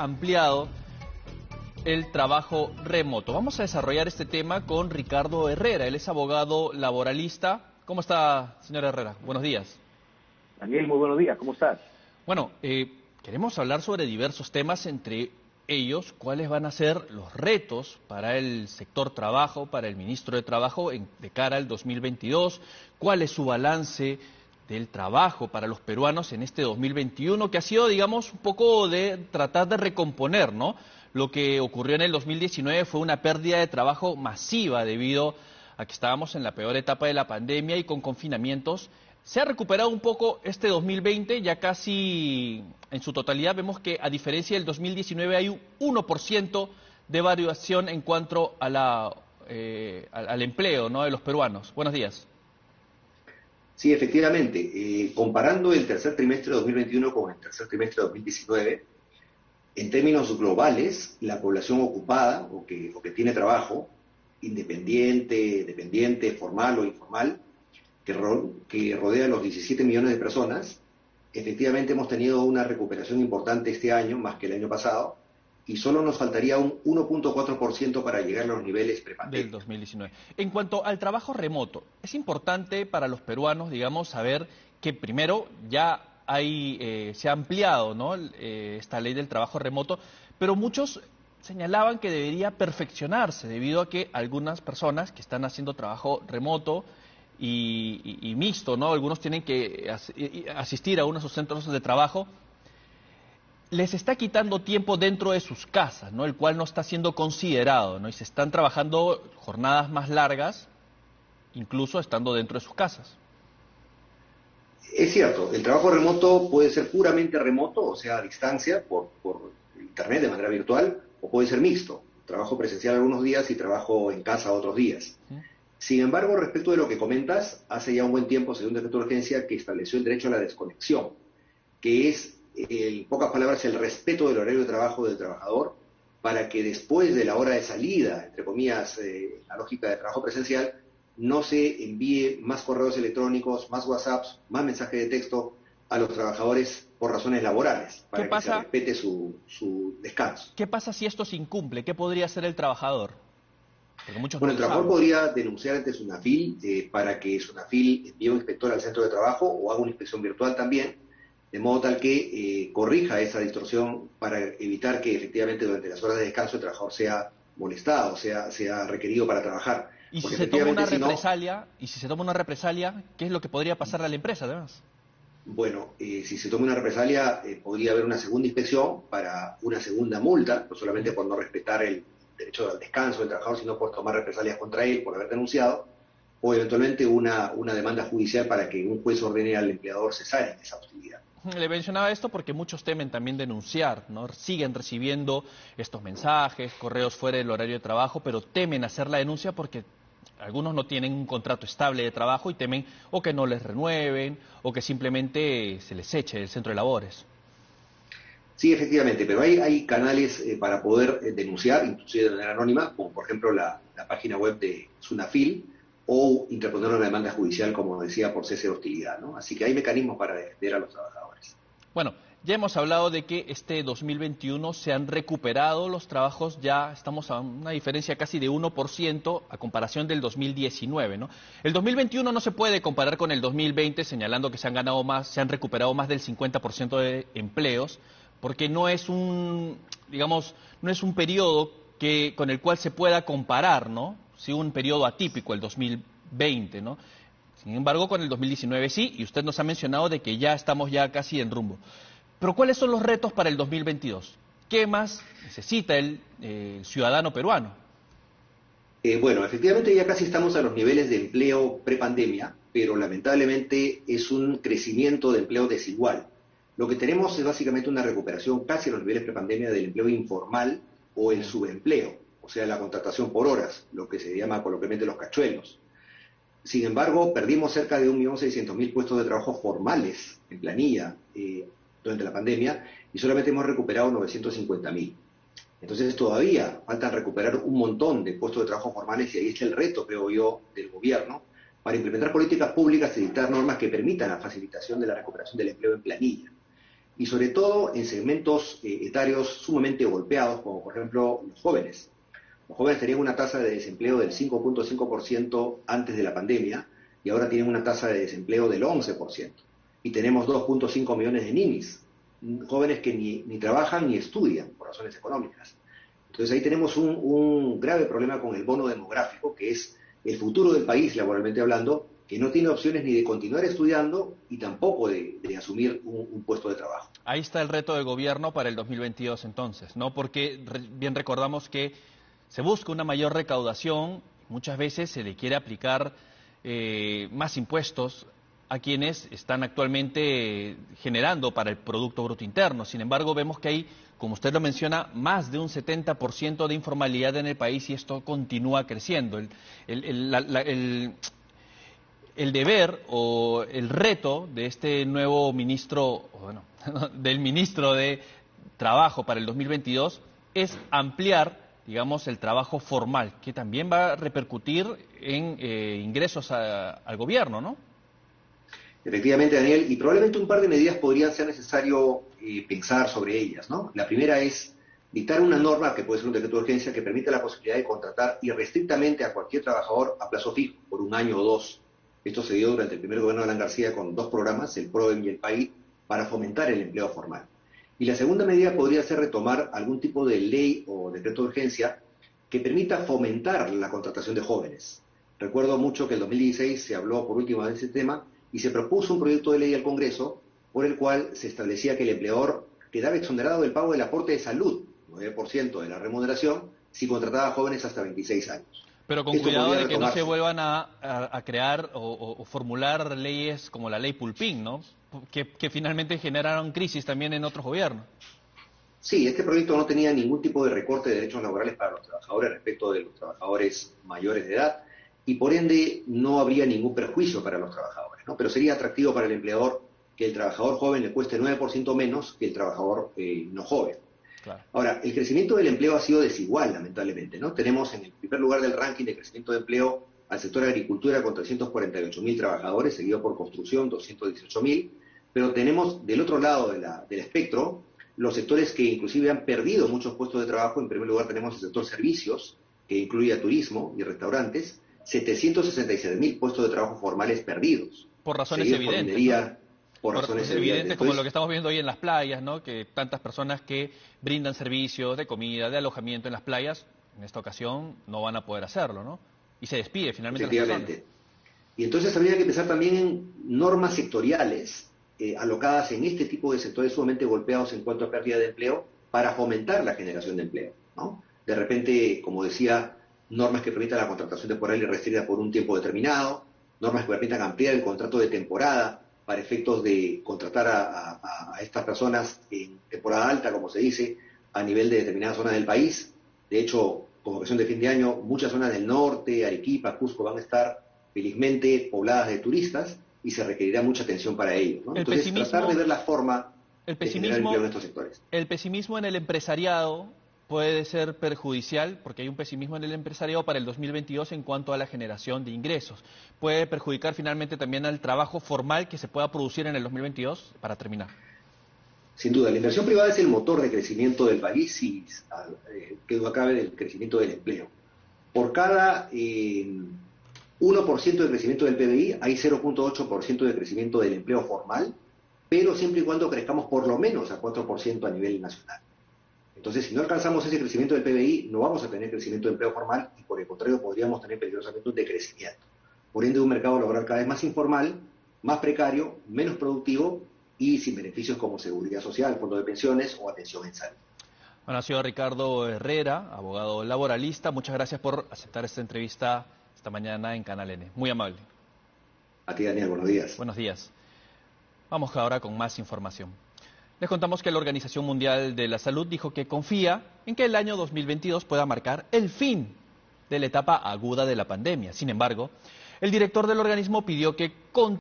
ampliado el trabajo remoto. Vamos a desarrollar este tema con Ricardo Herrera. Él es abogado laboralista. ¿Cómo está, señor Herrera? Buenos días. Daniel, muy buenos días. ¿Cómo estás? Bueno, queremos hablar sobre diversos temas, entre ellos, cuáles van a ser los retos para el sector trabajo, para el ministro de Trabajo de cara al 2022, cuál es su balance del trabajo para los peruanos en este 2021, que ha sido, digamos, un poco de tratar de recomponer, ¿no? Lo que ocurrió en el 2019 fue una pérdida de trabajo masiva debido a que estábamos en la peor etapa de la pandemia y con confinamientos. Se ha recuperado un poco este 2020, ya casi en su totalidad. Vemos que, a diferencia del 2019, hay un 1% de variación en cuanto a al empleo, ¿no?, de los peruanos. Buenos días. Sí, efectivamente. Comparando el tercer trimestre de 2021 con el tercer trimestre de 2019, en términos globales, la población ocupada o que tiene trabajo, independiente, dependiente, formal o informal, que rodea a los 17 millones de personas, efectivamente hemos tenido una recuperación importante este año, más que el año pasado, y solo nos faltaría un 1.4% para llegar a los niveles prepandemia. Del 2019. En cuanto al trabajo remoto, es importante para los peruanos, digamos, saber que primero ya se ha ampliado, ¿no?, esta ley del trabajo remoto, pero muchos señalaban que debería perfeccionarse debido a que algunas personas que están haciendo trabajo remoto y mixto, ¿no?, algunos tienen que asistir a uno de sus centros de trabajo, les está quitando tiempo dentro de sus casas, ¿no?, el cual no está siendo considerado, ¿no?, y se están trabajando jornadas más largas, incluso estando dentro de sus casas. Es cierto, el trabajo remoto puede ser puramente remoto, o sea, a distancia, por internet, de manera virtual, o puede ser mixto, trabajo presencial algunos días y trabajo en casa otros días. ¿Sí? Sin embargo, respecto de lo que comentas, hace ya un buen tiempo se dio un decreto de urgencia que estableció el derecho a la desconexión, que es, en pocas palabras, el respeto del horario de trabajo del trabajador para que después de la hora de salida, entre comillas, la lógica de trabajo presencial, no se envíe más correos electrónicos, más WhatsApps, más mensajes de texto a los trabajadores por razones laborales, para que se respete su descanso. ¿Qué pasa si esto se incumple? ¿Qué podría hacer el trabajador? Porque muchos Bueno, no el lo trabajador saben. podría denunciar ante SUNAFIL para que SUNAFIL envíe un inspector al centro de trabajo o haga una inspección virtual también, de modo tal que corrija esa distorsión para evitar que efectivamente durante las horas de descanso el trabajador sea molestado, sea requerido para trabajar. Y si Porque se toma una efectivamente si no, represalia, ¿qué es lo que podría pasarle a la empresa, además? bueno, si se toma una represalia, podría haber una segunda inspección para una segunda multa, no solamente por no respetar el derecho al descanso del trabajador, sino por tomar represalias contra él, por haber denunciado, o eventualmente una demanda judicial para que un juez ordene al empleador cesar en esa hostilidad. Le mencionaba esto porque muchos temen también denunciar, ¿no? Siguen recibiendo estos mensajes, correos fuera del horario de trabajo, pero temen hacer la denuncia porque algunos no tienen un contrato estable de trabajo y temen o que no les renueven o que simplemente se les eche del centro de labores. Sí, efectivamente, pero hay canales para poder denunciar, inclusive de manera anónima, como por ejemplo la página web de SUNAFIL, o interponer una demanda judicial, como decía, por cese de hostilidad, ¿no? Así que hay mecanismos para defender a los trabajadores. Bueno, ya hemos hablado de que este 2021 se han recuperado los trabajos, ya estamos a una diferencia casi de 1% a comparación del 2019, ¿no? El 2021 no se puede comparar con el 2020, señalando que se han recuperado más del 50% de empleos, porque no es digamos, no es un periodo con el cual se pueda comparar, ¿no? Sí, un periodo atípico, el 2020, ¿no? Sin embargo, con el 2019 sí, y usted nos ha mencionado de que ya estamos ya casi en rumbo. Pero ¿cuáles son los retos para el 2022? ¿Qué más necesita el ciudadano peruano? Bueno, efectivamente ya casi estamos a los niveles de empleo prepandemia, pero lamentablemente es un crecimiento de empleo desigual. Lo que tenemos es básicamente una recuperación casi a los niveles prepandemia del empleo informal o el subempleo, o sea, la contratación por horas, lo que se llama coloquialmente los cachuelos. Sin embargo, perdimos cerca de 1.600.000 puestos de trabajo formales en planilla durante la pandemia y solamente hemos recuperado 950.000. Entonces todavía faltan recuperar un montón de puestos de trabajo formales y ahí está el reto, creo yo, del gobierno para implementar políticas públicas y dictar normas que permitan la facilitación de la recuperación del empleo en planilla. y sobre todo en segmentos etarios sumamente golpeados, como por ejemplo los jóvenes. Los jóvenes tenían una tasa de desempleo del 5.5% antes de la pandemia y ahora tienen una tasa de desempleo del 11%. Y tenemos 2.5 millones de ninis, jóvenes que ni trabajan ni estudian por razones económicas. Entonces ahí tenemos un grave problema con el bono demográfico, que es el futuro del país, laboralmente hablando, que no tiene opciones ni de continuar estudiando y tampoco de asumir un puesto de trabajo. Ahí está el reto del gobierno para el 2022 entonces, ¿no? Porque bien recordamos que se busca una mayor recaudación, muchas veces se le quiere aplicar más impuestos a quienes están actualmente generando para el Producto Bruto Interno. Sin embargo, vemos que hay, como usted lo menciona, más de un 70% de informalidad en el país y esto continúa creciendo. El deber o el reto de este nuevo ministro, bueno, del ministro de Trabajo para el 2022 es ampliar, digamos, el trabajo formal, que también va a repercutir en ingresos al gobierno, ¿no? Efectivamente, Daniel, y probablemente un par de medidas podrían ser necesario pensar sobre ellas, ¿no? La primera es dictar una norma, que puede ser un decreto de urgencia, que permita la posibilidad de contratar irrestrictamente a cualquier trabajador a plazo fijo, por un año o dos. Esto se dio durante el primer gobierno de Alan García con dos programas, el PROEM y el PAI, para fomentar el empleo formal. Y la segunda medida podría ser retomar algún tipo de ley o decreto de urgencia que permita fomentar la contratación de jóvenes. Recuerdo mucho que en el 2016 se habló por última vez de ese tema y se propuso un proyecto de ley al Congreso por el cual se establecía que el empleador quedaba exonerado del pago del aporte de salud, 9% de la remuneración, si contrataba jóvenes hasta 26 años. Pero con cuidado de que no se vuelvan a crear o formular leyes como la ley Pulpín, ¿no? Que finalmente generaron crisis también en otros gobiernos. Sí, este proyecto no tenía ningún tipo de recorte de derechos laborales para los trabajadores respecto de los trabajadores mayores de edad y por ende no habría ningún perjuicio para los trabajadores, ¿no? Pero sería atractivo para el empleador que el trabajador joven le cueste 9% menos que el trabajador no joven. Claro. Ahora, el crecimiento del empleo ha sido desigual, lamentablemente, ¿no? Tenemos en el primer lugar del ranking de crecimiento de empleo al sector agricultura con 348.000 trabajadores, seguido por construcción, 218.000, pero tenemos del otro lado del espectro los sectores que inclusive han perdido muchos puestos de trabajo. En primer lugar tenemos el sector servicios, que incluye a turismo y restaurantes, 766.000 puestos de trabajo formales perdidos. Por razones evidentes. Por minería, ¿no? Por razones evidentes. Como lo que estamos viendo hoy en las playas, ¿no? Que tantas personas que brindan servicios de comida, de alojamiento en las playas, en esta ocasión no van a poder hacerlo, ¿no? Y se despide finalmente a las personas. Y entonces habría que pensar también en normas sectoriales alocadas en este tipo de sectores sumamente golpeados en cuanto a pérdida de empleo para fomentar la generación de empleo, ¿no? De repente, como decía, normas que permitan la contratación temporal y restricta por un tiempo determinado, normas que permitan ampliar el contrato de temporada para efectos de contratar a estas personas en temporada alta, como se dice, a nivel de determinadas zonas del país. De hecho, con ocasión de fin de año, muchas zonas del norte, Arequipa, Cusco, van a estar felizmente pobladas de turistas y se requerirá mucha atención para ello, ¿no? Entonces, tratar de ver la forma de generar empleo en estos sectores. El pesimismo en el empresariado puede ser perjudicial, porque hay un pesimismo en el empresariado para el 2022 en cuanto a la generación de ingresos. ¿Puede perjudicar finalmente también al trabajo formal que se pueda producir en el 2022? Para terminar. Sin duda, la inversión privada es el motor de crecimiento del país y que no acabe del crecimiento del empleo. Por cada 1% de crecimiento del PBI hay 0.8% de crecimiento del empleo formal, pero siempre y cuando crezcamos por lo menos a 4% a nivel nacional. Entonces, si no alcanzamos ese crecimiento del PBI, no vamos a tener crecimiento de empleo formal y, por el contrario, podríamos tener peligrosamente un decrecimiento. Por ende, un mercado laboral cada vez más informal, más precario, menos productivo y sin beneficios como seguridad social, fondo de pensiones o atención en salud. Bueno, ha sido Ricardo Herrera, abogado laboralista. Muchas gracias por aceptar esta entrevista esta mañana en Canal N. Muy amable. A ti, Daniel, buenos días. Buenos días. Vamos ahora con más información. Les contamos que la Organización Mundial de la Salud dijo que confía en que el año 2022 pueda marcar el fin de la etapa aguda de la pandemia. Sin embargo, el director del organismo pidió que